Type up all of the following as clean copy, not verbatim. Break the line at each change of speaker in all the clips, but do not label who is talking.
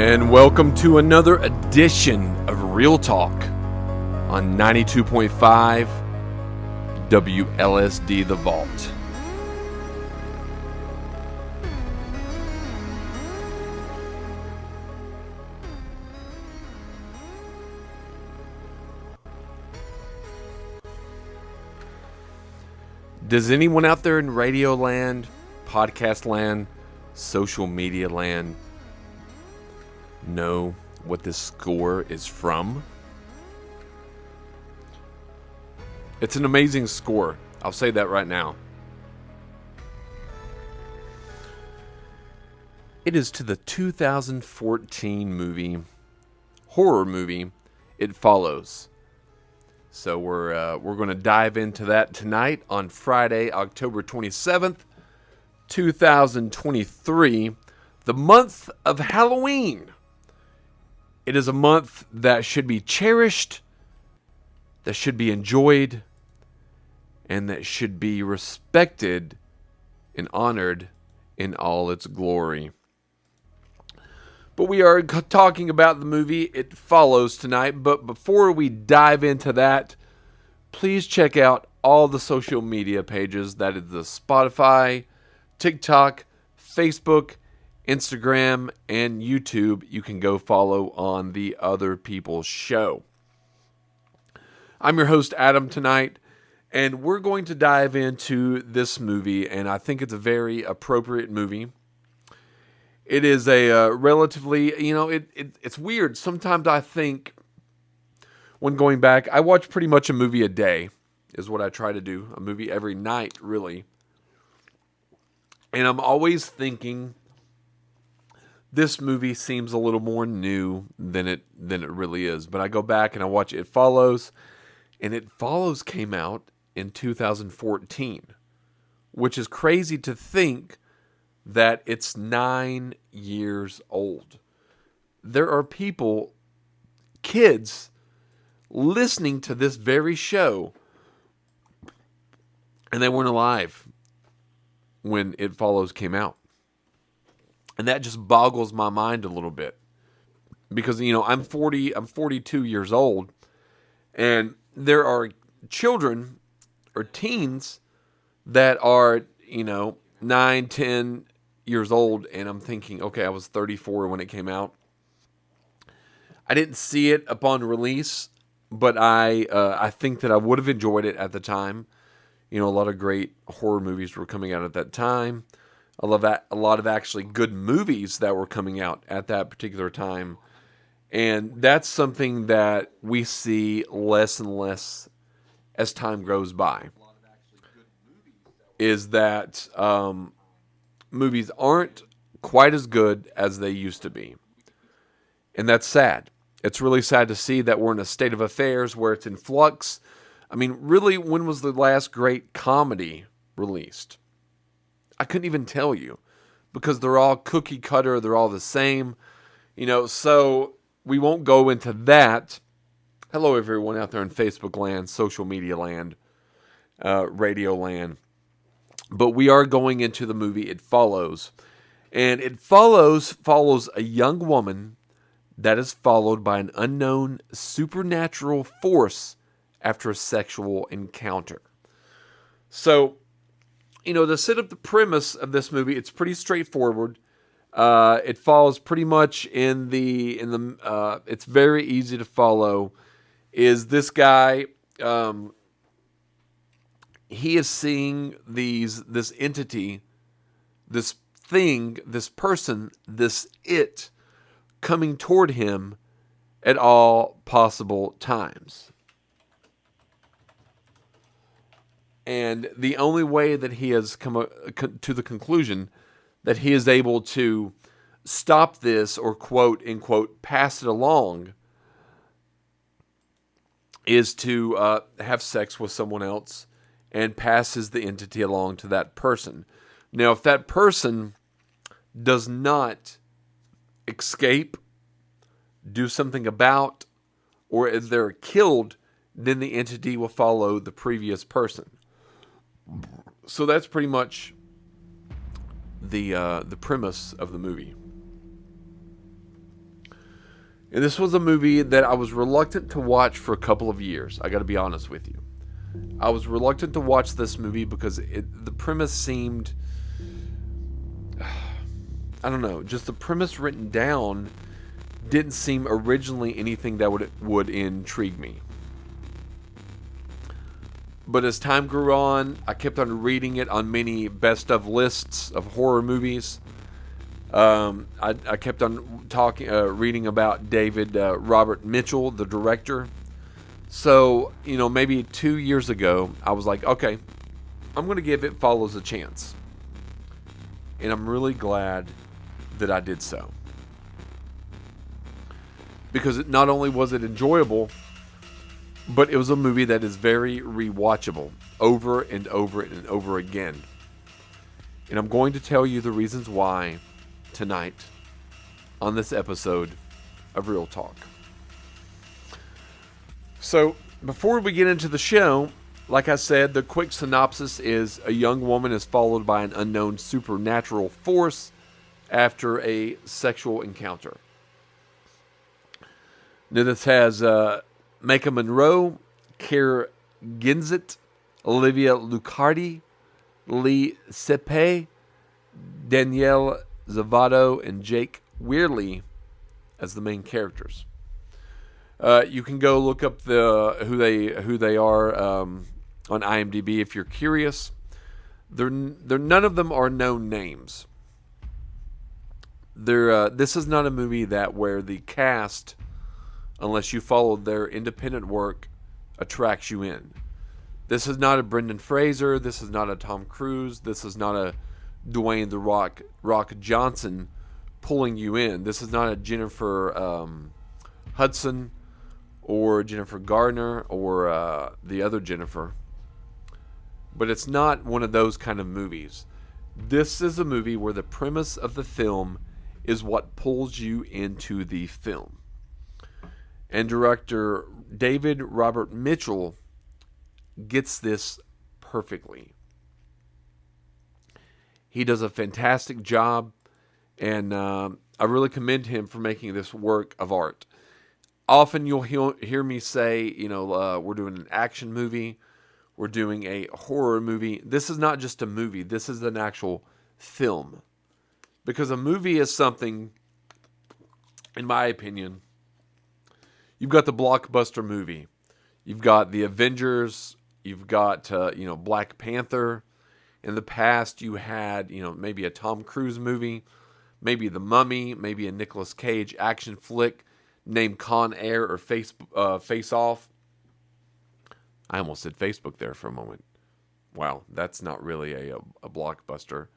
And welcome to another edition of Real Talk on 92.5 WLSD The Vault. Does anyone out there in radio land, podcast land, social media land know what this score is from? It's an amazing score. I'll say that right now. It is to the 2014 horror movie, It Follows. So we're going to dive into that tonight on Friday, October 27th, 2023, the month of Halloween. It is a month that should be cherished, that should be enjoyed, and that should be respected and honored in all its glory. But we are talking about the movie It Follows tonight. But before we dive into that, please check out all the social media pages. That is the Spotify, TikTok, Facebook, Instagram, and YouTube. You can go follow on the Other People's Show. I'm your host, Adam, tonight, and we're going to dive into this movie, and I think it's a very appropriate movie. It is a relatively, it's weird. Sometimes I think when going back, I watch pretty much a movie a day is what I try to do. A movie every night, really. And I'm always thinking this movie seems a little more new than it really is. But I go back and I watch It Follows, and It Follows came out in 2014, which is crazy to think that it's 9 years old. There are people, kids, listening to this very show, and they weren't alive when It Follows came out. And that just boggles my mind a little bit. Because, I'm 42 years old, and there are children or teens that are, 9, 10 years old, and I'm thinking, okay, I was 34 when it came out. I didn't see it upon release, but I think that I would have enjoyed it at the time. A lot of great horror movies were coming out at that time. I love that. A lot of actually good movies that were coming out at that particular time. And that's something that we see less and less as time goes by. Is that movies aren't quite as good as they used to be. And that's sad. It's really sad to see that we're in a state of affairs where it's in flux. I mean, really, when was the last great comedy released? I couldn't even tell you, because they're all cookie cutter. They're all the same, so we won't go into that. Hello, everyone out there in Facebook land, social media land, radio land. But we are going into the movie It Follows. And It follows a young woman that is followed by an unknown supernatural force after a sexual encounter. So, to set up the premise of this movie, it's pretty straightforward. It follows pretty much in the it's very easy to follow. Is this guy, he is seeing this entity, this thing, this person, this it, coming toward him at all possible times. And the only way that he has come to the conclusion that he is able to stop this, or quote unquote pass it along, is to have sex with someone else and passes the entity along to that person. Now, if that person does not escape, do something about, or if they're killed, then the entity will follow the previous person. So that's pretty much the premise of the movie. And this was a movie that I was reluctant to watch for a couple of years. I got to be honest with you. I was reluctant to watch this movie because the premise seemed, I don't know, just the premise written down didn't seem originally anything that would intrigue me. But as time grew on, I kept on reading it on many best of lists of horror movies. I kept on reading about David Robert Mitchell, the director. So, maybe 2 years ago, I was like, okay, I'm going to give It Follows a chance. And I'm really glad that I did so. Because not only was it enjoyable, but it was a movie that is very rewatchable over and over and over again. And I'm going to tell you the reasons why tonight on this episode of Real Talk. So, before we get into the show, like I said, the quick synopsis is a young woman is followed by an unknown supernatural force after a sexual encounter. Now, this has Maika Monroe, Claire Ginzit, Olivia Luccardi, Lee Sepe, Danielle Zavato, and Jake Weirley as the main characters. You can go look up who they are on IMDb if you're curious. They're none of them are known names. This is not a movie where the cast, unless you follow their independent work, attracts you in. This is not a Brendan Fraser. This is not a Tom Cruise. This is not a Dwayne "The Rock" Johnson pulling you in. This is not a Jennifer Hudson or Jennifer Gardner or the other Jennifer. But it's not one of those kind of movies. This is a movie where the premise of the film is what pulls you into the film. And director David Robert Mitchell gets this perfectly. He does a fantastic job, and I really commend him for making this work of art. Often you'll hear me say, we're doing an action movie, we're doing a horror movie. This is not just a movie, this is an actual film. Because a movie is something, in my opinion, you've got the blockbuster movie. You've got the Avengers. You've got, Black Panther. In the past, you had, maybe a Tom Cruise movie. Maybe The Mummy. Maybe a Nicolas Cage action flick named Con Air or Face Off. I almost said Facebook there for a moment. Wow, that's not really a blockbuster.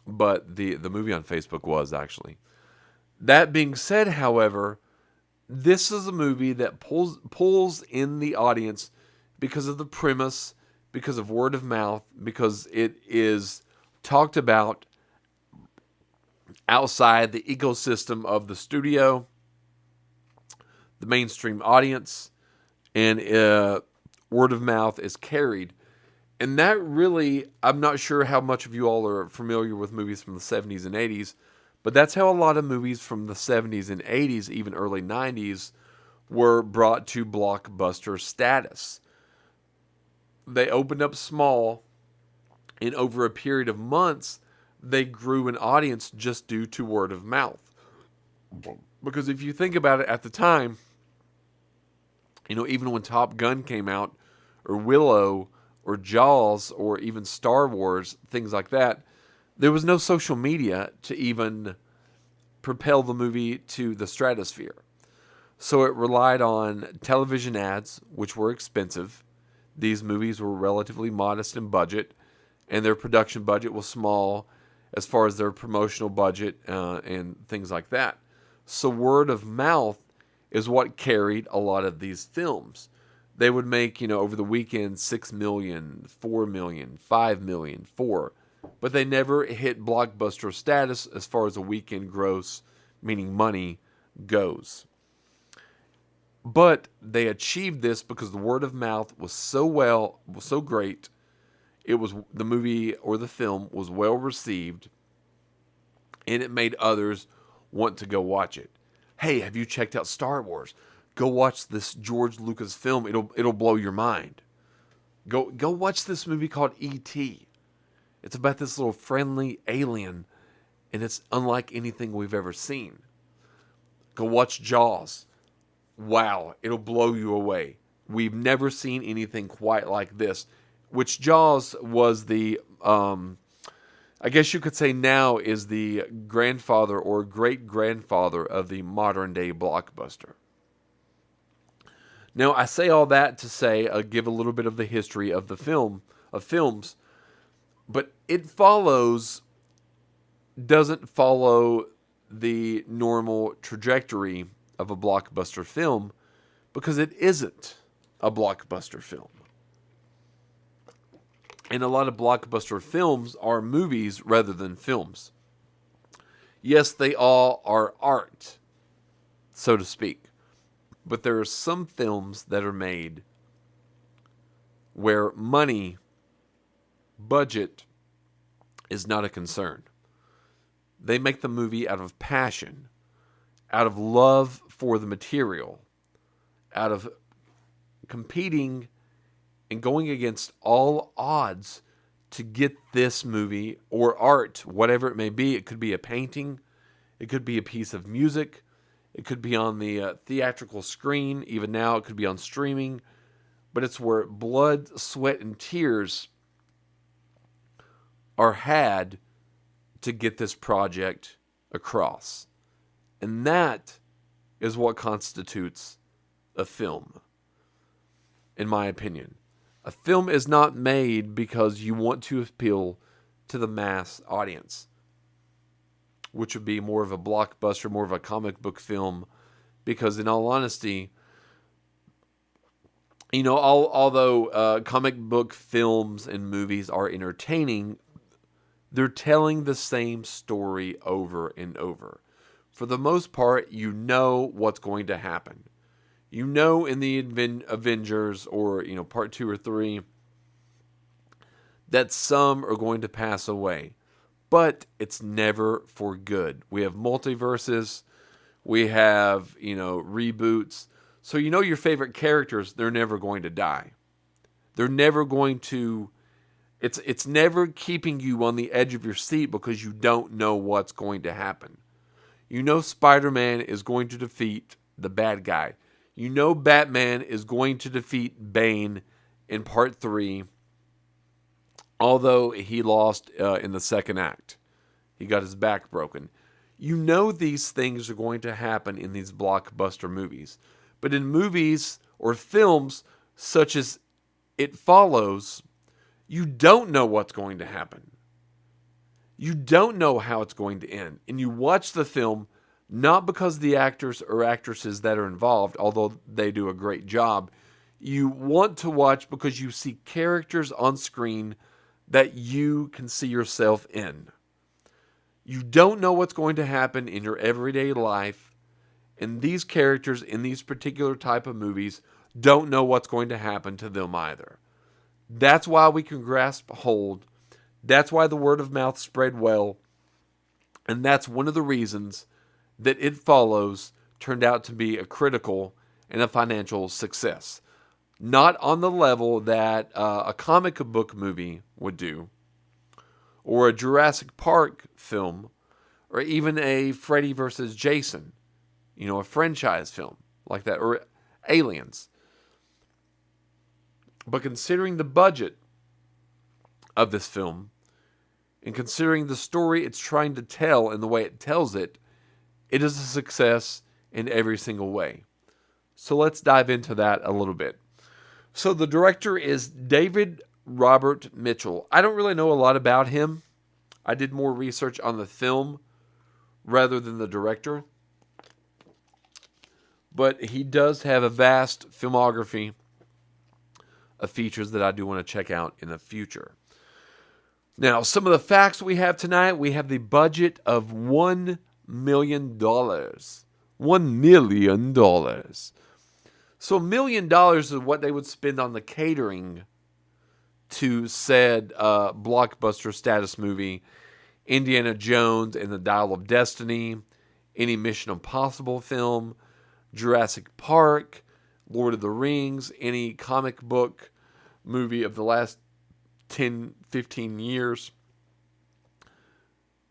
But the movie on Facebook was actually. That being said, however, this is a movie that pulls in the audience because of the premise, because of word of mouth, because it is talked about outside the ecosystem of the studio, the mainstream audience, and word of mouth is carried. And that really, I'm not sure how much of you all are familiar with movies from the 70s and 80s, but that's how a lot of movies from the 70s and 80s, even early 90s, were brought to blockbuster status. They opened up small, and over a period of months, they grew an audience just due to word of mouth. Because if you think about it at the time, even when Top Gun came out, or Willow, or Jaws, or even Star Wars, things like that, there was no social media to even propel the movie to the stratosphere. So it relied on television ads, which were expensive. These movies were relatively modest in budget, and their production budget was small as far as their promotional budget and things like that. So word of mouth is what carried a lot of these films. They would make, over the weekend, 6 million, 4 million, 5 million, 4. But they never hit blockbuster status as far as a weekend gross, meaning money, goes. But they achieved this because the word of mouth was so great. The movie or the film was well received, and it made others want to go watch it. Hey, have you checked out Star Wars? Go watch this George Lucas film. It'll blow your mind. Go watch this movie called E.T. It's about this little friendly alien, and it's unlike anything we've ever seen. Go watch Jaws. Wow, it'll blow you away. We've never seen anything quite like this. Which Jaws was the, I guess you could say now is the grandfather or great-grandfather of the modern-day blockbuster. Now, I say all that to say, give a little bit of the history of the films, but it doesn't follow the normal trajectory of a blockbuster film because it isn't a blockbuster film. And a lot of blockbuster films are movies rather than films. Yes, they all are art, so to speak. But there are some films that are made where money, budget, is not a concern. They make the movie out of passion, out of love for the material, out of competing and going against all odds to get this movie or art, whatever it may be. It could be a painting, it could be a piece of music, it could be on the theatrical screen. Even now, it could be on streaming. But it's where blood, sweat, and tears are had to get this project across. And that is what constitutes a film, in my opinion. A film is not made because you want to appeal to the mass audience, which would be more of a blockbuster, more of a comic book film, because in all honesty, although comic book films and movies are entertaining, they're telling the same story over and over. For the most part, you know what's going to happen. You know in the Avengers or, part 2 or 3 that some are going to pass away. But it's never for good. We have multiverses. We have, reboots. So your favorite characters, they're never going to die. They're never going to... It's never keeping you on the edge of your seat because you don't know what's going to happen. Spider-Man is going to defeat the bad guy. Batman is going to defeat Bane in part 3, although he lost in the second act. He got his back broken. These things are going to happen in these blockbuster movies. But in movies or films such as It Follows, you don't know what's going to happen. You don't know how it's going to end. And you watch the film not because the actors or actresses that are involved, although they do a great job. You want to watch because you see characters on screen that you can see yourself in. You don't know what's going to happen in your everyday life, and these characters in these particular type of movies don't know what's going to happen to them either. That's why we can grasp hold. That's why the word of mouth spread well. And that's one of the reasons that It Follows turned out to be a critical and a financial success. Not on the level that a comic book movie would do, or a Jurassic Park film, or even a Freddy vs. Jason, a franchise film like that, or Aliens. But considering the budget of this film, and considering the story it's trying to tell and the way it tells it, it is a success in every single way. So let's dive into that a little bit. So the director is David Robert Mitchell. I don't really know a lot about him. I did more research on the film rather than the director. But he does have a vast filmography of features that I do want to check out in the future. Now, some of the facts we have tonight. We have the budget of $1 million. $1 million. So $1 million is what they would spend on the catering to said blockbuster status movie, Indiana Jones and the Dial of Destiny, any Mission Impossible film, Jurassic Park, Lord of the Rings, any comic book movie of the last 10, 15 years.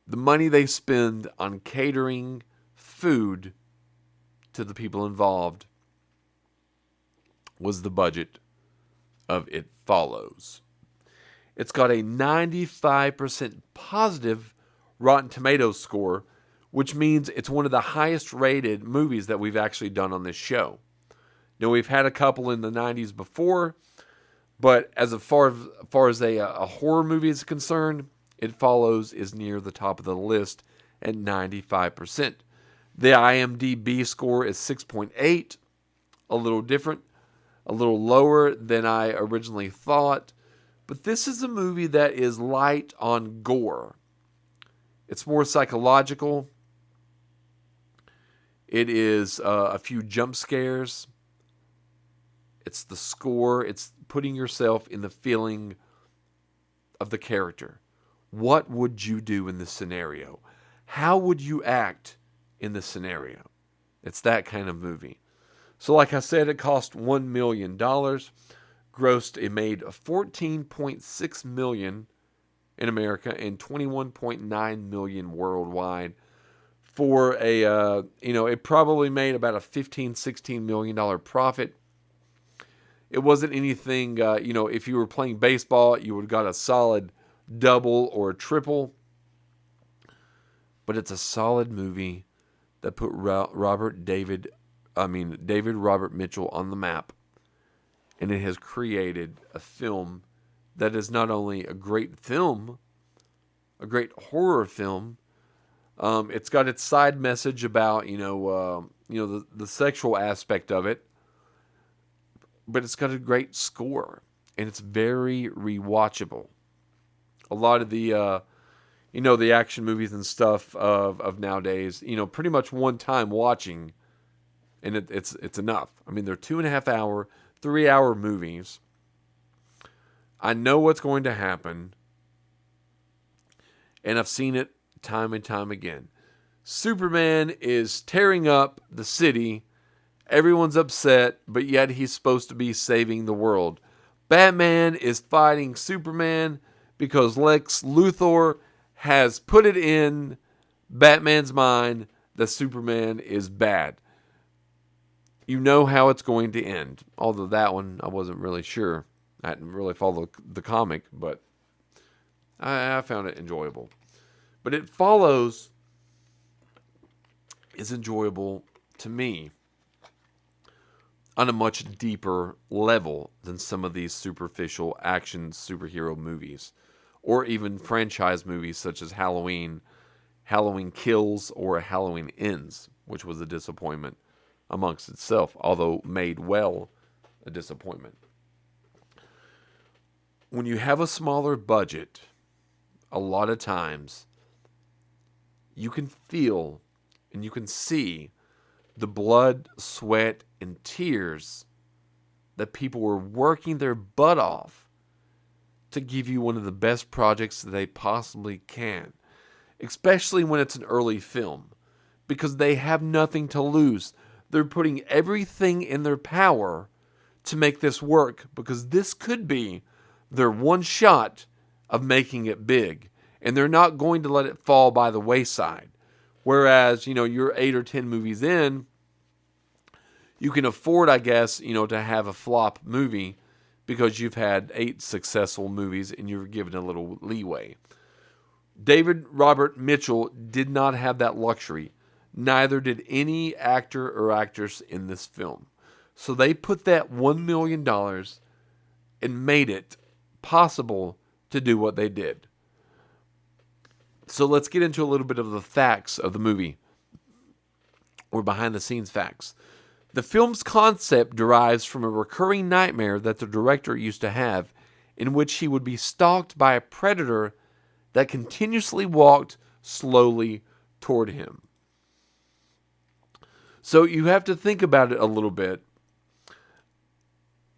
The money they spend on catering food to the people involved was the budget of It Follows. It's got a 95% positive Rotten Tomatoes score, which means it's one of the highest rated movies that we've actually done on this show. Now, we've had a couple in the 90s before, but as far as a horror movie is concerned, It Follows is near the top of the list at 95%. The IMDb score is 6.8, a little different, a little lower than I originally thought. But this is a movie that is light on gore. It's more psychological. It is a few jump scares. It's the score. It's putting yourself in the feeling of the character. What would you do in this scenario? How would you act in this scenario? It's that kind of movie. So like I said, it cost $1 million. It made $14.6 million in America and $21.9 million worldwide. For it probably made about a $15-16 million profit. It wasn't anything, if you were playing baseball, you would have got a solid double or a triple. But it's a solid movie that put David Robert Mitchell on the map. And it has created a film that is not only a great film, a great horror film. It's got its side message about the sexual aspect of it, but it's got a great score and it's very rewatchable. A lot of the the action movies and stuff of nowadays, pretty much one time watching, and it's enough. I mean, they're 2.5 hour, 3 hour movies. I know what's going to happen, and I've seen it time and time again. Superman is tearing up the city. Everyone's upset, but yet he's supposed to be saving the world. Batman is fighting Superman because Lex Luthor has put it in Batman's mind that Superman is bad. You know how it's going to end. Although that one, I wasn't really sure. I hadn't really followed the comic, but I found it enjoyable. But It Follows is enjoyable to me on a much deeper level than some of these superficial action superhero movies, or even franchise movies such as Halloween, Halloween Kills, or Halloween Ends, which was a disappointment amongst itself, although made well, a disappointment. When you have a smaller budget, a lot of times you can feel and you can see the blood, sweat, and tears that people were working their butt off to give you one of the best projects that they possibly can, especially when it's an early film, because they have nothing to lose. They're putting everything in their power to make this work, because this could be their one shot of making it big, and they're not going to let it fall by the wayside. Whereas, you're 8 or 10 movies in, you can afford, I guess, to have a flop movie because you've had 8 successful movies and you're given a little leeway. David Robert Mitchell did not have that luxury. Neither did any actor or actress in this film. So they put that $1 million and made it possible to do what they did. So let's get into a little bit of the facts of the movie, or behind the scenes facts. The film's concept derives from a recurring nightmare that the director used to have, in which he would be stalked by a predator that continuously walked slowly toward him. So you have to think about it a little bit.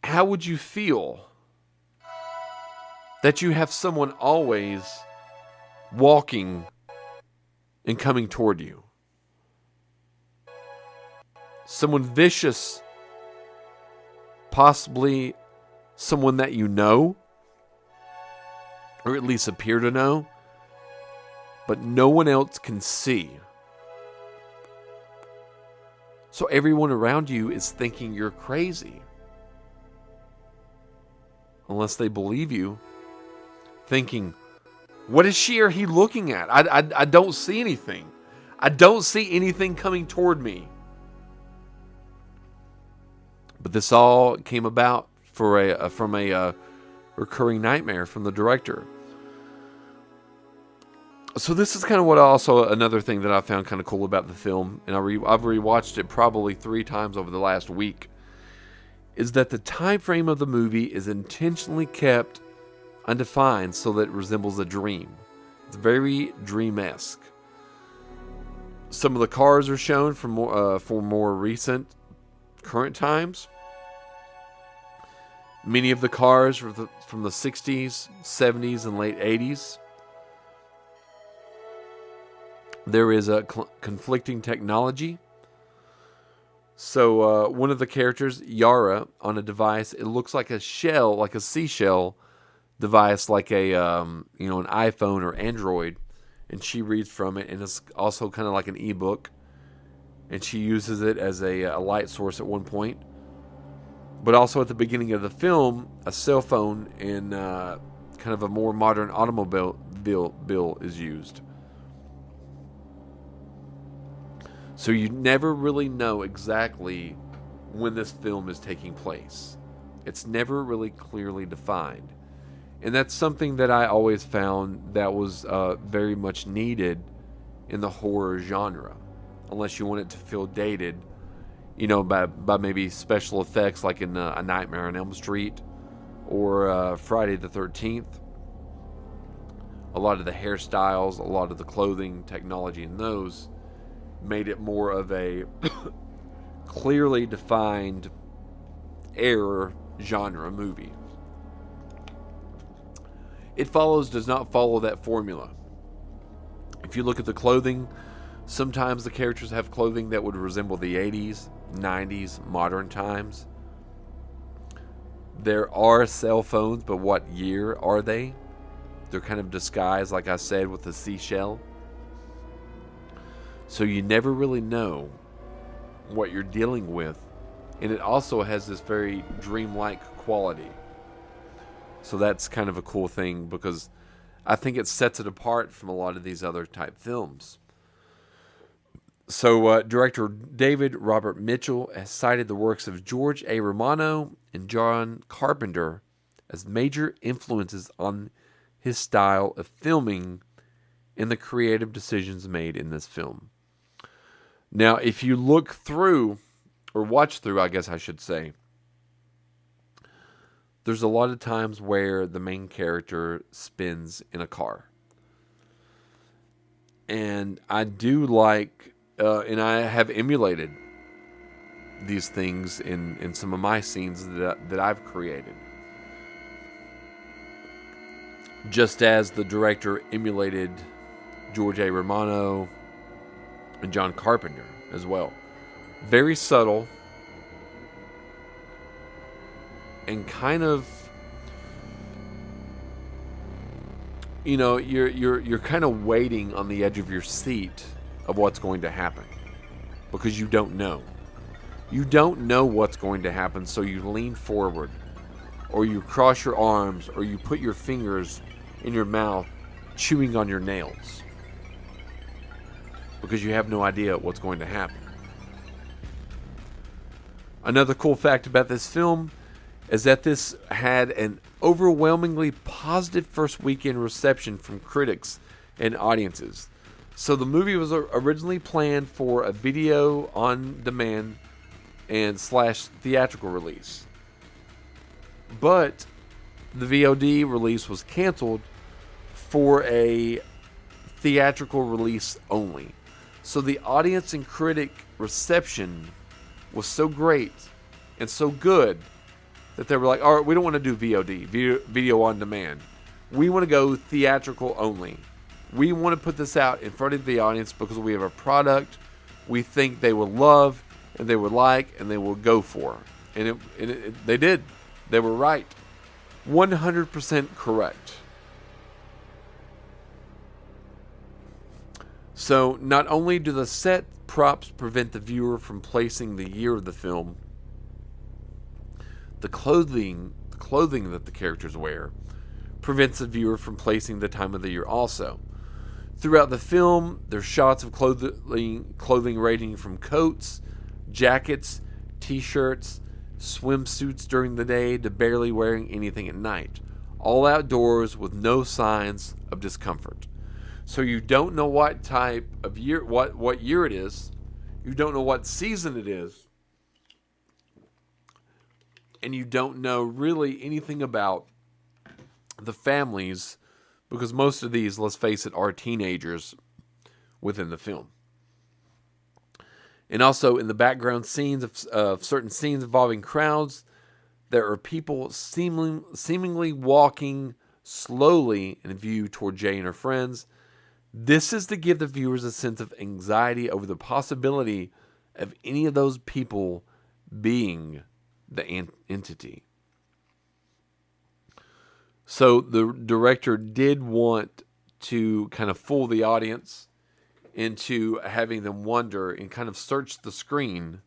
How would you feel that you have someone always walking and coming toward you? someone vicious, possibly someone that you know, or at least appear to know, but no one else can see. So everyone around you is thinking you're crazy. Unless they believe you, thinking, what is she or he looking at? I don't see anything. I don't see anything coming toward me. But this all came about from a recurring nightmare from the director. So this is kind of what another thing that I found kind of cool about the film, and I've rewatched it probably 3 times over the last week, is that the time frame of the movie is intentionally kept undefined so that it resembles a dream. It's very dream-esque. Some of the cars are shown for more recent current times. Many of the cars from the 60s, 70s, and late 80s. There is a conflicting technology. So one of the characters, Yara, on a device, it looks like a shell, like a seashell device, like an iPhone or Android, and she reads from it, and it's also kind of like an ebook, and she uses it as a light source at one point. But also at the beginning of the film, a cell phone and kind of a more modern automobile bill is used. So you never really know exactly when this film is taking place. It's never really clearly defined. And that's something that I always found that was very much needed in the horror genre. Unless you want it to feel dated, by maybe special effects like in A Nightmare on Elm Street or Friday the 13th. A lot of the hairstyles, a lot of the clothing, technology in those made it more of a clearly defined era genre movie. It does not follow that formula. If you look at the clothing, sometimes the characters have clothing that would resemble the 80s, 90s, modern times. There are cell phones, but what year are they? They're kind of disguised, like I said, with the seashell. So you never really know what you're dealing with. And it also has this very dreamlike quality. So that's kind of a cool thing because I think it sets it apart from a lot of these other type films. So director David Robert Mitchell has cited the works of George A. Romano and John Carpenter as major influences on his style of filming and the creative decisions made in this film. Now, if you look through, or watch through, I guess I should say, there's a lot of times where the main character spins in a car. And I do like, and I have emulated these things in some of my scenes that I've created. Just as the director emulated George A. Romano and John Carpenter as well. Very subtle and kind of, you're kind of waiting on the edge of your seat of what's going to happen because you don't know. You don't know what's going to happen, so you lean forward or you cross your arms or you put your fingers in your mouth chewing on your nails because you have no idea what's going to happen. Another cool fact about this film is that this had an overwhelmingly positive first weekend reception from critics and audiences. So the movie was originally planned for a video on demand and / theatrical release. But the VOD release was canceled for a theatrical release only. So the audience and critic reception was so great and so good that they were like, all right, we don't want to do VOD, video on demand. We want to go theatrical only. We want to put this out in front of the audience because we have a product we think they will love and they would like and they will go for. And they did. They were right. 100% correct. So not only do the set props prevent the viewer from placing the year of the film, the clothing that the characters wear prevents the viewer from placing the time of the year also. Throughout the film, there's shots of clothing ranging from coats, jackets, t-shirts, swimsuits during the day to barely wearing anything at night. All outdoors with no signs of discomfort. So you don't know what type of year, what year it is. You don't know what season it is. And you don't know really anything about the families, because most of these, let's face it, are teenagers within the film. And also in the background scenes of certain scenes involving crowds, there are people seemingly walking slowly in view toward Jay and her friends. This is to give the viewers a sense of anxiety over the possibility of any of those people being the entity. So the director did want to kind of fool the audience into having them wonder and kind of search the screen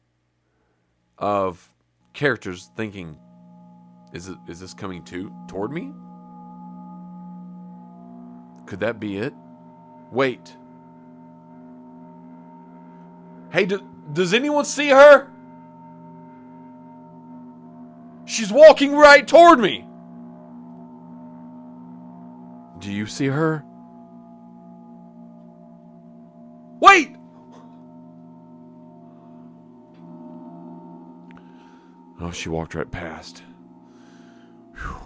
of characters thinking, is this coming toward me? Could that be it? Wait. Hey, does anyone see her? She's walking right toward me. Do you see her? Wait! Oh, she walked right past. Whew.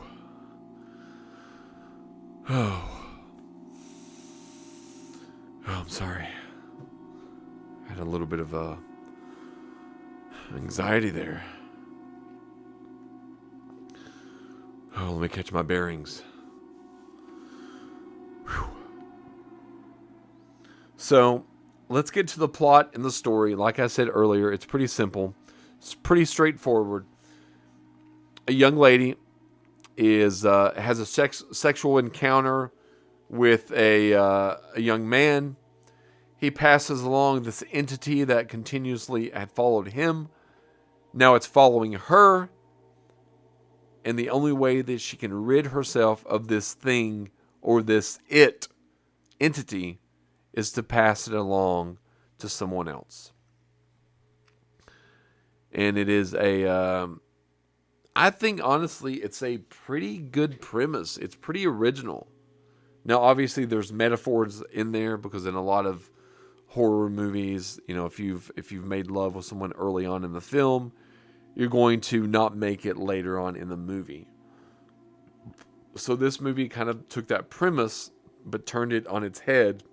Oh, I'm sorry. I had a little bit of anxiety there. Oh, let me catch my bearings. Whew. So, let's get to the plot and the story. Like I said earlier, it's pretty simple. It's pretty straightforward. A young lady has a sexual encounter with a young man. He passes along this entity that continuously had followed him. Now it's following her. And the only way that she can rid herself of this thing or this entity is to pass it along to someone else. And it is I think honestly it's a pretty good premise. It's pretty original. Now obviously there's metaphors in there, because in a lot of horror movies, you know, if you've made love with someone early on in the film, you're going to not make it later on in the movie. So this movie kind of took that premise but turned it on its head.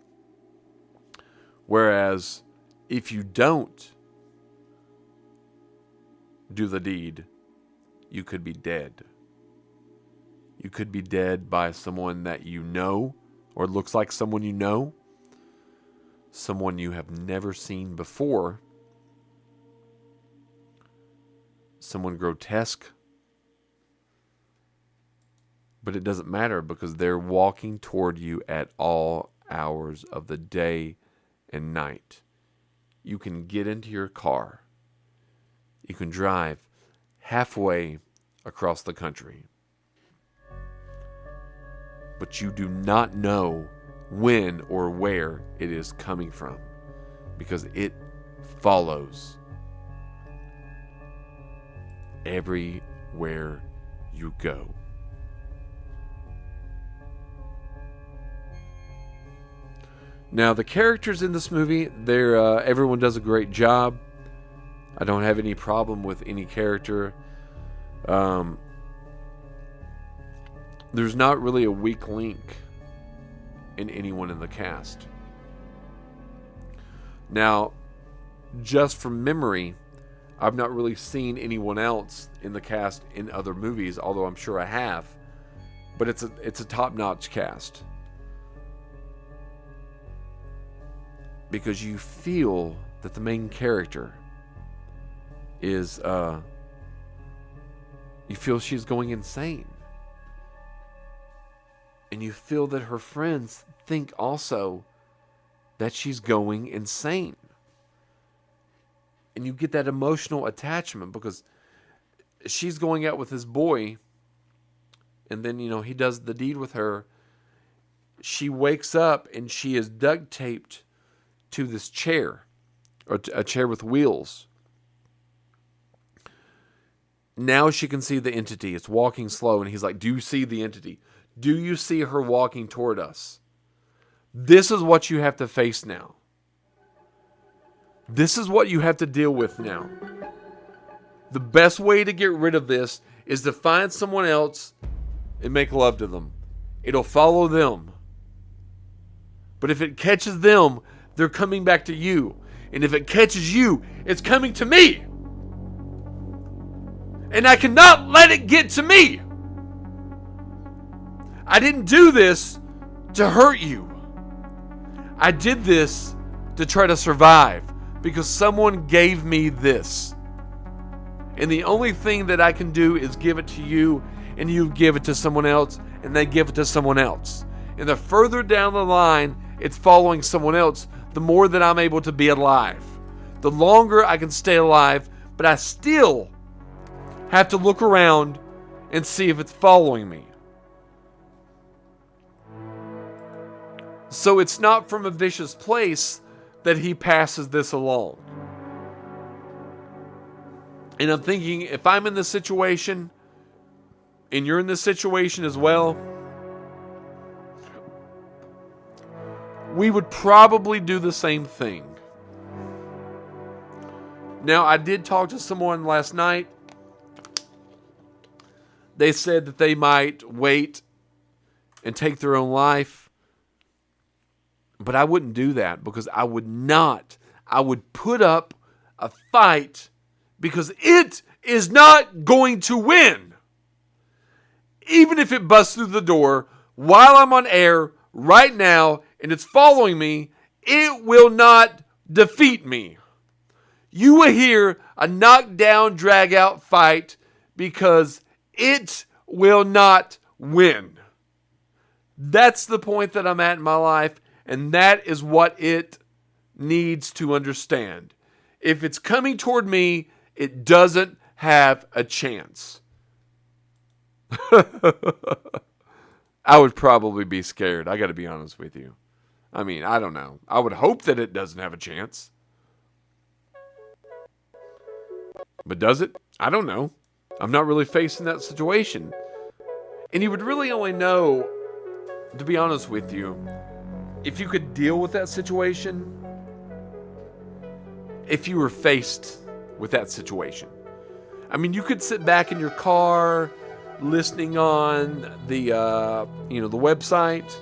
Whereas if you don't do the deed, you could be dead. You could be dead by someone that you know, or looks like someone you know, someone you have never seen before, someone grotesque. But it doesn't matter, because they're walking toward you at all hours of the day and night. You can get into your car. You can drive halfway across the country. But you do not know when or where it is coming from, because it follows everywhere you go. Now, the characters in this movie, everyone does a great job. I don't have any problem with any character. There's not really a weak link in anyone in the cast. Now, just from memory, I've not really seen anyone else in the cast in other movies, although I'm sure I have. But it's a top-notch cast. Because you feel that the main character is you feel she's going insane. And you feel that her friends think also that she's going insane. And you get that emotional attachment because she's going out with this boy, and then, he does the deed with her. She wakes up and she is duct taped to this chair, or a chair with wheels. Now she can see the entity. It's walking slow, and he's like, do you see the entity? Do you see her walking toward us? This is what you have to face now. This is what you have to deal with now. The best way to get rid of this is to find someone else and make love to them. It'll follow them. But if it catches them, they're coming back to you. And if it catches you, it's coming to me. And I cannot let it get to me. I didn't do this to hurt you. I did this to try to survive because someone gave me this. And the only thing that I can do is give it to you, and you give it to someone else, and they give it to someone else. And the further down the line it's following someone else, the more that I'm able to be alive. The longer I can stay alive, but I still have to look around and see if it's following me. So it's not from a vicious place that he passes this along. And I'm thinking, if I'm in this situation, and you're in this situation as well, we would probably do the same thing. Now, I did talk to someone last night. They said that they might wait and take their own life. But I wouldn't do that because I would not. I would put up a fight because it is not going to win. Even if it busts through the door while I'm on air right now and it's following me, it will not defeat me. You will hear a knockdown, drag out fight because it will not win. That's the point that I'm at in my life, and that is what it needs to understand. If it's coming toward me, it doesn't have a chance. I would probably be scared. I got to be honest with you. I mean, I don't know. I would hope that it doesn't have a chance. But does it? I don't know. I'm not really facing that situation. And you would really only know, to be honest with you, if you could deal with that situation, if you were faced with that situation. I mean, you could sit back in your car, listening on the website,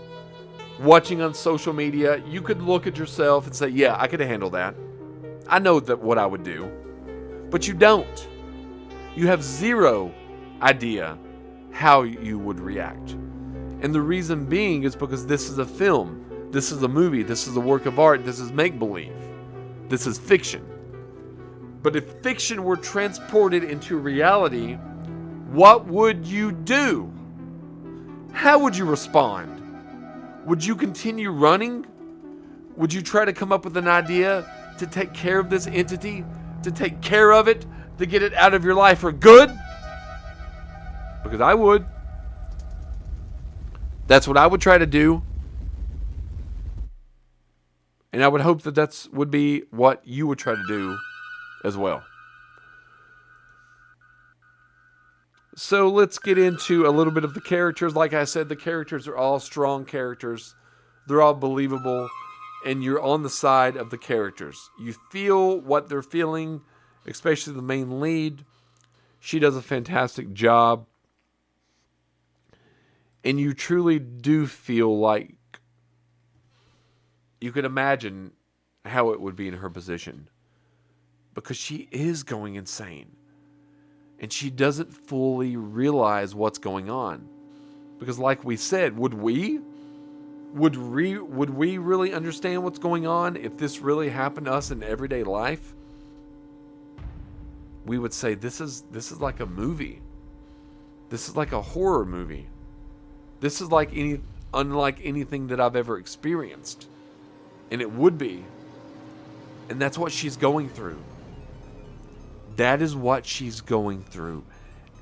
watching on social media. You could look at yourself and say, yeah, I could handle that. I know that what I would do. But you don't. You have zero idea how you would react. And the reason being is because this is a film. This is a movie. This is a work of art. This is make-believe. This is fiction. But if fiction were transported into reality, what would you do? How would you respond? Would you continue running? Would you try to come up with an idea to take care of this entity? To take care of it? To get it out of your life for good? Because I would. That's what I would try to do. And I would hope that would be what you would try to do as well. So let's get into a little bit of the characters. Like I said, the characters are all strong characters. They're all believable. And you're on the side of the characters. You feel what they're feeling, especially the main lead. She does a fantastic job. And you truly do feel like you could imagine how it would be in her position. Because she is going insane. And she doesn't fully realize what's going on. Because like we said, would we? Would we really understand what's going on if this really happened to us in everyday life? we would say this is like a movie. This is like a horror movie. This is like unlike anything that I've ever experienced. And it would be. And that's what she's going through. That is what she's going through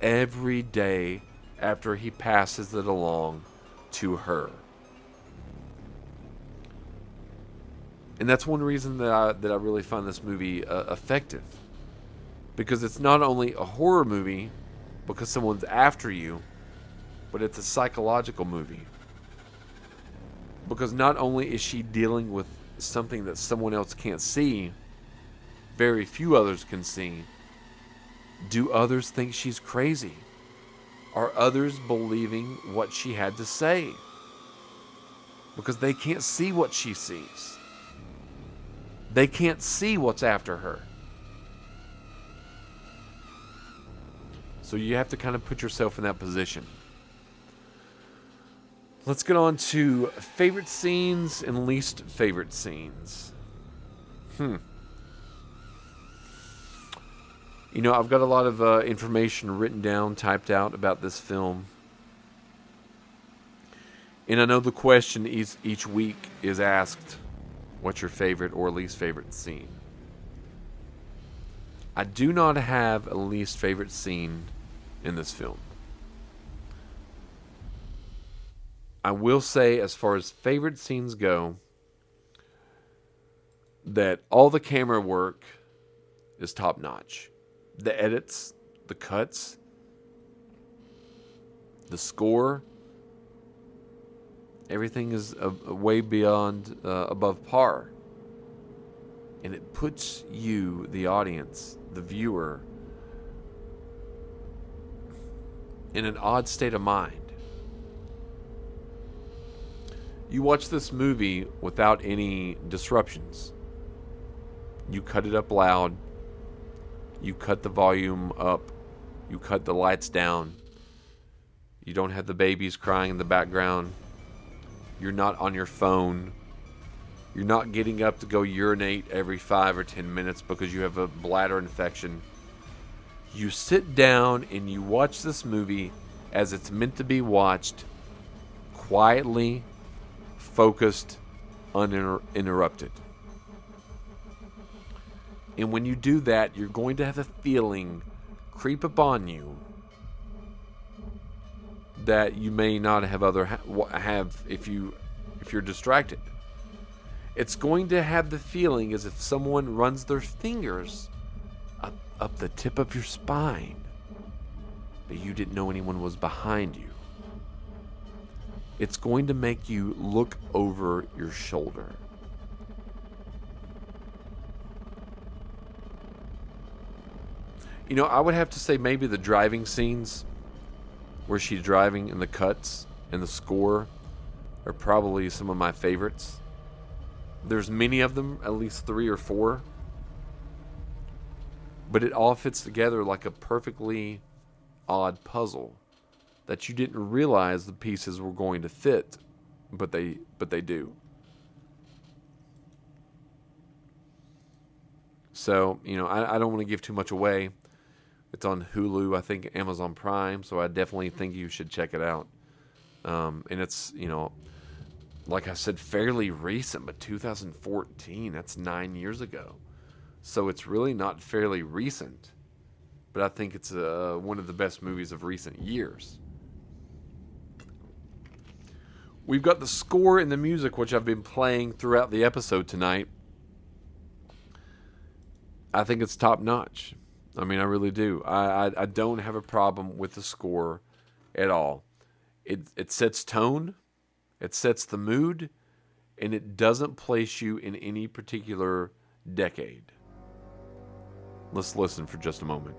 every day after he passes it along to her. And that's one reason that I really find this movie effective. Because it's not only a horror movie because someone's after you, but it's a psychological movie. Because not only is she dealing with something that someone else can't see, very few others can see. Do others think she's crazy? Are others believing what she had to say? Because they can't see what she sees. They can't see what's after her. So you have to kind of put yourself in that position. Let's get on to favorite scenes and least favorite scenes. You know, I've got a lot of information written down, typed out about this film. And I know the question each week is asked, what's your favorite or least favorite scene? I do not have a least favorite scene in this film. I will say, as far as favorite scenes go, that all the camera work is top notch. The edits, the cuts, the score, everything is way beyond above par. And it puts you, the audience, the viewer, in an odd state of mind. You watch this movie without any disruptions. You cut it up loud. You cut the volume up. You cut the lights down. You don't have the babies crying in the background. You're not on your phone. You're not getting up to go urinate every 5 or 10 minutes because you have a bladder infection. You sit down and you watch this movie as it's meant to be watched, quietly, focused, uninterrupted. And when you do that, you're going to have a feeling creep upon you that you may not have have if you're distracted. It's going to have the feeling as if someone runs their fingers up the tip of your spine, but you didn't know anyone was behind you. It's going to make you look over your shoulder. You know, I would have to say maybe the driving scenes where she's driving and the cuts and the score are probably some of my favorites. There's many of them, at least 3 or 4. But it all fits together like a perfectly odd puzzle that you didn't realize the pieces were going to fit, but they do. So, you know, I don't want to give too much away. It's on Hulu, I think Amazon Prime, so I definitely think you should check it out. And it's, you know, like I said, fairly recent, but 2014, that's 9 years ago. So it's really not fairly recent, but I think it's one of the best movies of recent years. We've got the score and the music, which I've been playing throughout the episode tonight. I think it's top notch. I mean, I really do. I don't have a problem with the score at all. It sets tone, it sets the mood, and it doesn't place you in any particular decade. Let's listen for just a moment.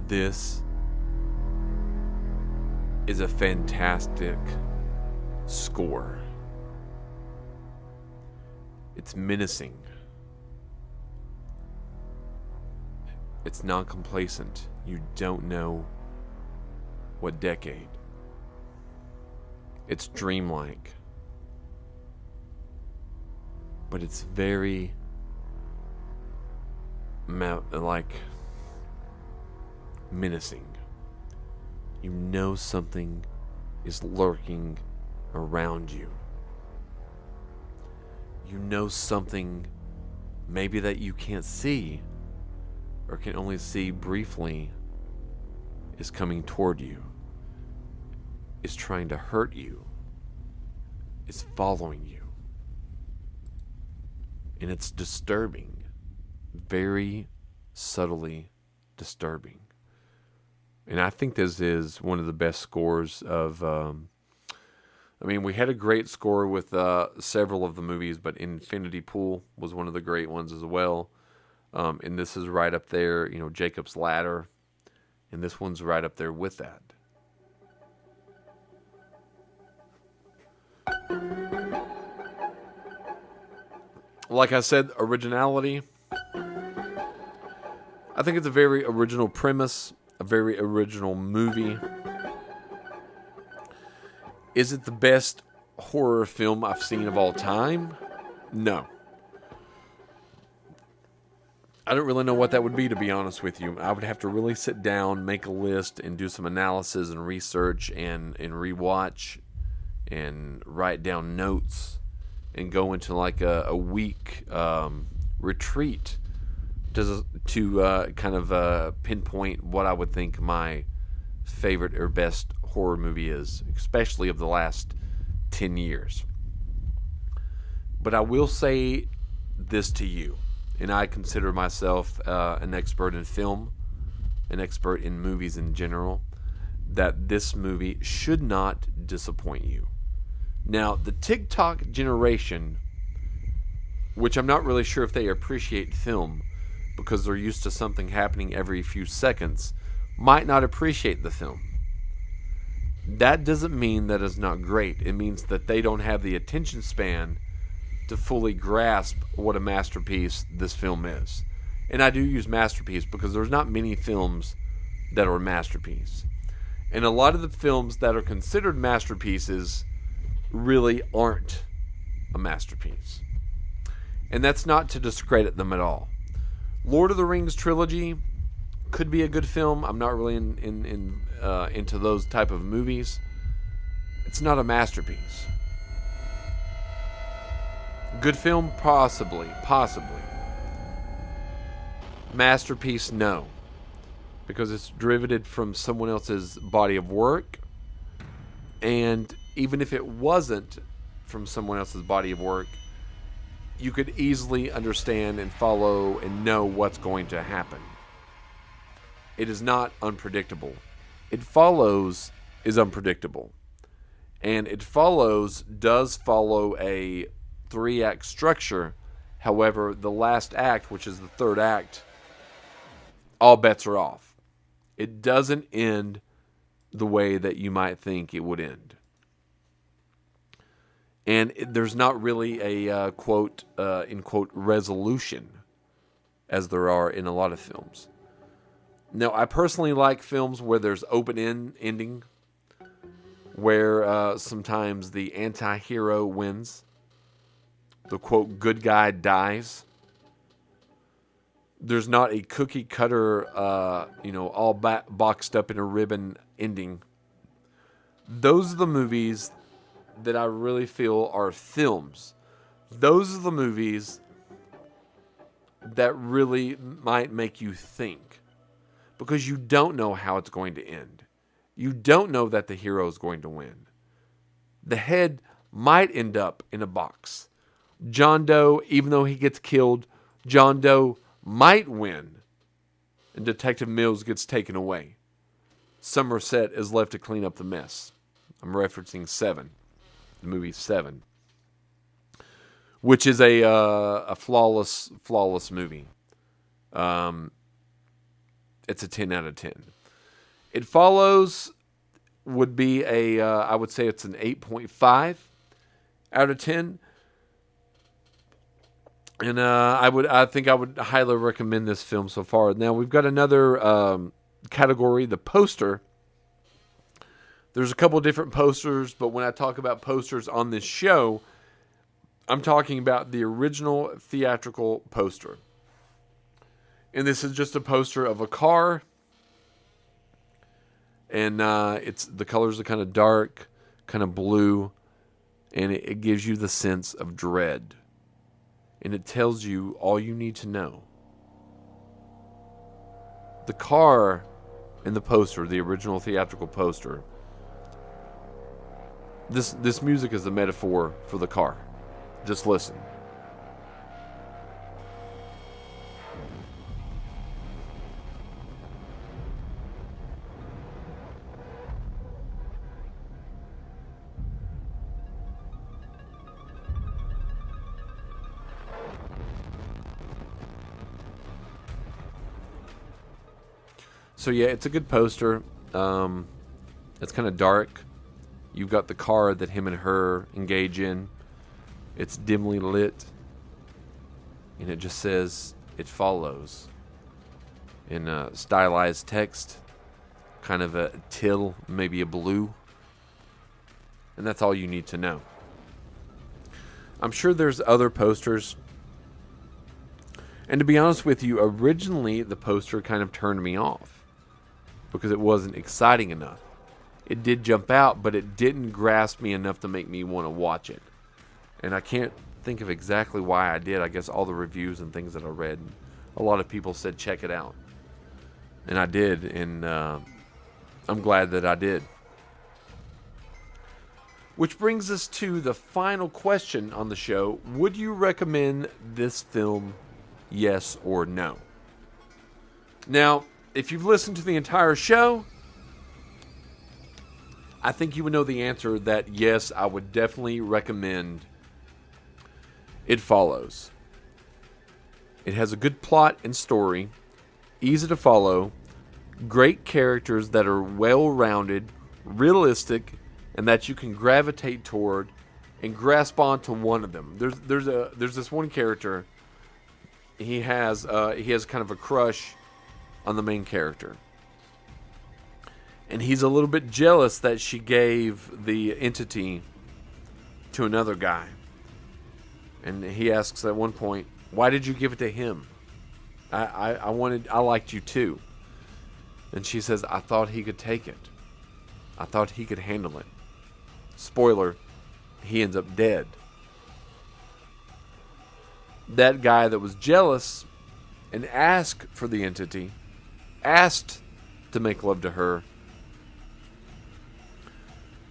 This is a fantastic score. It's menacing. It's non-complacent. You don't know what decade. It's dreamlike. But it's very menacing. You know something is lurking around you. You know something maybe that you can't see or can only see briefly is coming toward you, is trying to hurt you, is following you. And it's disturbing, very subtly disturbing. And I think this is one of the best scores of... we had a great score with several of the movies, but Infinity Pool was one of the great ones as well. And this is right up there, Jacob's Ladder. And this one's right up there with that. Like I said, originality. I think it's a very original premise, a very original movie. Is it the best horror film I've seen of all time? No. I don't really know what that would be, to be honest with you. I would have to really sit down, make a list, and do some analysis and research and rewatch and write down notes and go into like a week retreat to kind of pinpoint what I would think my favorite or best horror movie is, especially of the last 10 years. But I will say this to you, and I consider myself an expert in film, an expert in movies in general, that this movie should not disappoint you. Now, the TikTok generation, which I'm not really sure if they appreciate film because they're used to something happening every few seconds, might not appreciate the film. That doesn't mean that it's not great. It means that they don't have the attention span to fully grasp what a masterpiece this film is. And I do use masterpiece because there's not many films that are a masterpiece. And a lot of the films that are considered masterpieces really aren't a masterpiece. And that's not to discredit them at all. Lord of the Rings trilogy could be a good film. I'm not really into those type of movies. It's not a masterpiece. Good film? Possibly. Masterpiece? No. Because it's derivative from someone else's body of work. And even if it wasn't from someone else's body of work, you could easily understand and follow and know what's going to happen. It is not unpredictable. It Follows is unpredictable. And It Follows does follow a 3-act structure. However, the last act, which is the third act, all bets are off. It doesn't end the way that you might think it would end. And there's not really a quote, in quote, resolution as there are in a lot of films. Now, I personally like films where there's open-end ending, where sometimes the anti-hero wins. The quote, good guy dies. There's not a cookie cutter, all boxed up in a ribbon ending. Those are the movies that I really feel are films. Those are the movies that really might make you think. Because you don't know how it's going to end. You don't know that the hero is going to win. The head might end up in a box. John Doe, even though he gets killed, John Doe might win. And Detective Mills gets taken away. Somerset is left to clean up the mess. I'm referencing Seven. The movie Seven. Which is a flawless movie. It's a 10 out of 10. It Follows would be I would say it's an 8.5 out of 10. And I think I would highly recommend this film so far. Now we've got another category, the poster. There's a couple different posters, but when I talk about posters on this show, I'm talking about the original theatrical poster. And this is just a poster of a car. And the colors are kind of dark, kind of blue, and it gives you the sense of dread. And it tells you all you need to know. The car in the poster, the original theatrical poster, this music is the metaphor for the car. Just listen. So yeah, it's a good poster. It's kind of dark. You've got the car that him and her engage in. It's dimly lit. And it just says, "It follows." In stylized text. Kind of a teal, maybe a blue. And that's all you need to know. I'm sure there's other posters. And to be honest with you, originally the poster kind of turned me off. Because it wasn't exciting enough. It did jump out, but it didn't grasp me enough to make me want to watch it. And I can't think of exactly why I did. I guess all the reviews and things that I read, a lot of people said check it out. And I did, and I'm glad that I did. Which brings us to the final question on the show. Would you recommend this film, yes or no? Now, if you've listened to the entire show, I think you would know the answer that yes, I would definitely recommend It Follows. It has a good plot and story, easy to follow, great characters that are well-rounded, realistic, and that you can gravitate toward and grasp onto one of them. There's this one character. He has kind of a crush on the main character. And he's a little bit jealous that she gave the entity to another guy. And he asks at one point, "Why did you give it to him? I liked you too." And she says, "I thought he could take it. I thought he could handle it." Spoiler, he ends up dead. That guy that was jealous and asked for the entity, asked to make love to her,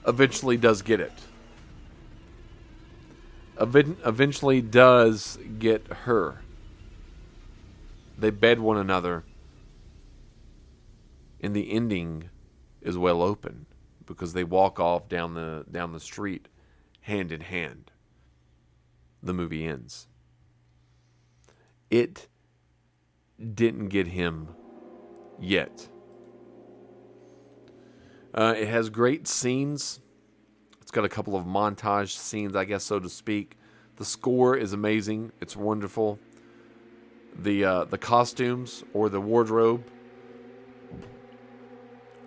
eventually does get it. Eventually does get her. They bed one another. And the ending is well open because they walk off down the street hand in hand. The movie ends. It didn't get him yet. It has great scenes. It's got a couple of montage scenes, I guess, so to speak. The score is amazing. It's wonderful. The costumes or the wardrobe,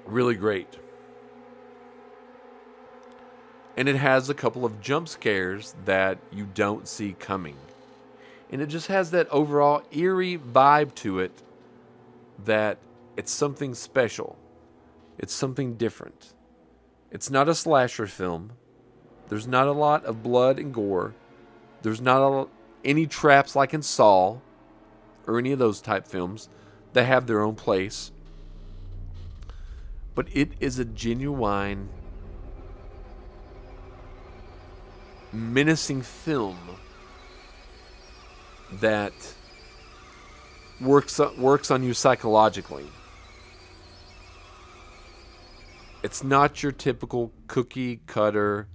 really great. And it has a couple of jump scares that you don't see coming. And it just has that overall eerie vibe to it that it's something special. It's something different. It's not a slasher film. There's not a lot of blood and gore. There's not any traps like in Saw or any of those type films. They have their own place. But it is a genuine, menacing film that works on you psychologically. It's not your typical cookie cutter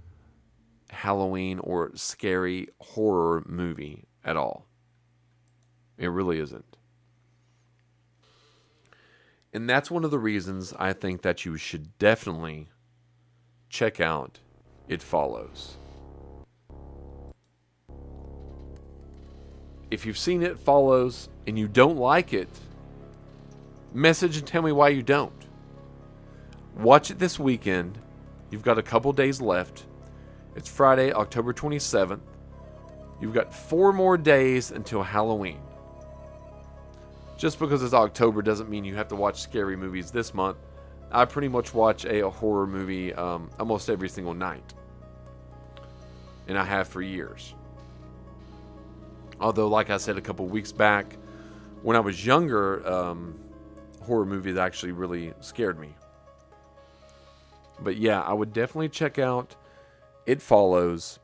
Halloween or scary horror movie at all. It really isn't. And that's one of the reasons I think that you should definitely check out It Follows. If you've seen It Follows and you don't like it, message and tell me why you don't. Watch it this weekend. You've got a couple days left. It's Friday, October 27th. You've got 4 more days until Halloween. Just because it's October doesn't mean you have to watch scary movies this month. I pretty much watch a horror movie almost every single night. And I have for years. Although, like I said a couple weeks back, when I was younger, horror movies actually really scared me. But yeah, I would definitely check out It Follows.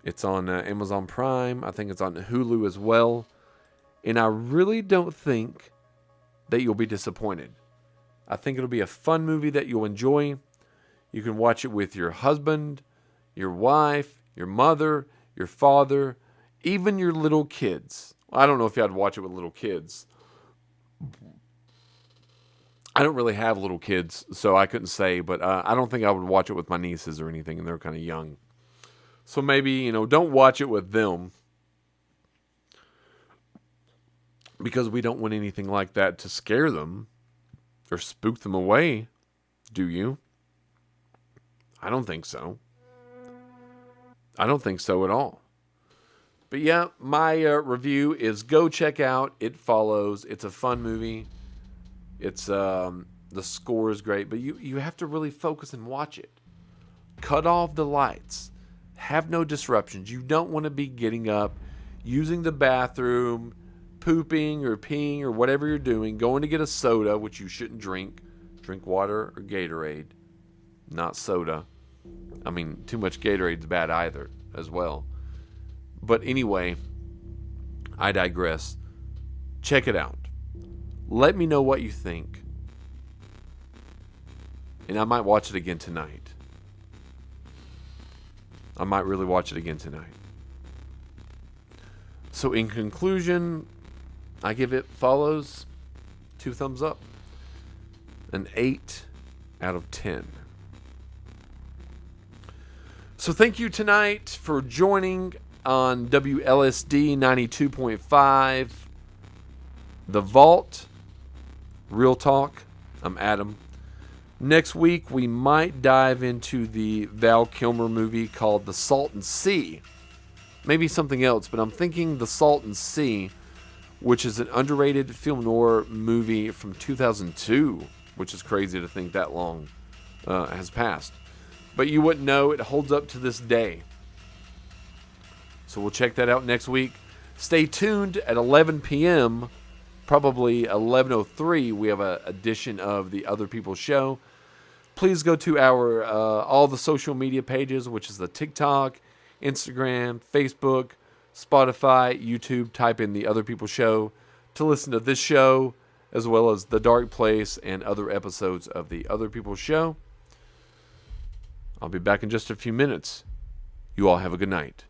It's on Amazon Prime. I think it's on Hulu as well. And I really don't think that you'll be disappointed. I think it'll be a fun movie that you'll enjoy. You can watch it with your husband, your wife, your mother, your father, even your little kids. I don't know if you had to watch it with little kids. I don't really have little kids, so I couldn't say, but I don't think I would watch it with my nieces or anything, and they're kind of young. So maybe, don't watch it with them, because we don't want anything like that to scare them or spook them away, do you? I don't think so. I don't think so at all. But yeah, my review is go check out It Follows. It's a fun movie. It's the score is great, but you have to really focus and watch it. Cut off the lights. Have no disruptions. You don't want to be getting up, using the bathroom, pooping or peeing or whatever you're doing, going to get a soda, which you shouldn't drink. Drink water or Gatorade, not soda. I mean, too much Gatorade's bad either, as well. But anyway, I digress. Check it out. Let me know what you think. And I might watch it again tonight. I might really watch it again tonight. So in conclusion, I give It Follows 2 thumbs up. An 8 out of 10. So thank you tonight for joining on WLSD 92.5. The Vault. Real Talk. I'm Adam. Next week, we might dive into the Val Kilmer movie called The Salton Sea. Maybe something else, but I'm thinking The Salton Sea, which is an underrated film noir movie from 2002, which is crazy to think that long has passed. But you wouldn't know, it holds up to this day. So we'll check that out next week. Stay tuned at 11 p.m., probably 11:03, we have an edition of The Other People Show. Please go to our all the social media pages, which is the TikTok, Instagram, Facebook, Spotify, YouTube. Type in The Other People Show to listen to this show, as well as The Dark Place and other episodes of The Other People Show. I'll be back in just a few minutes. You all have a good night.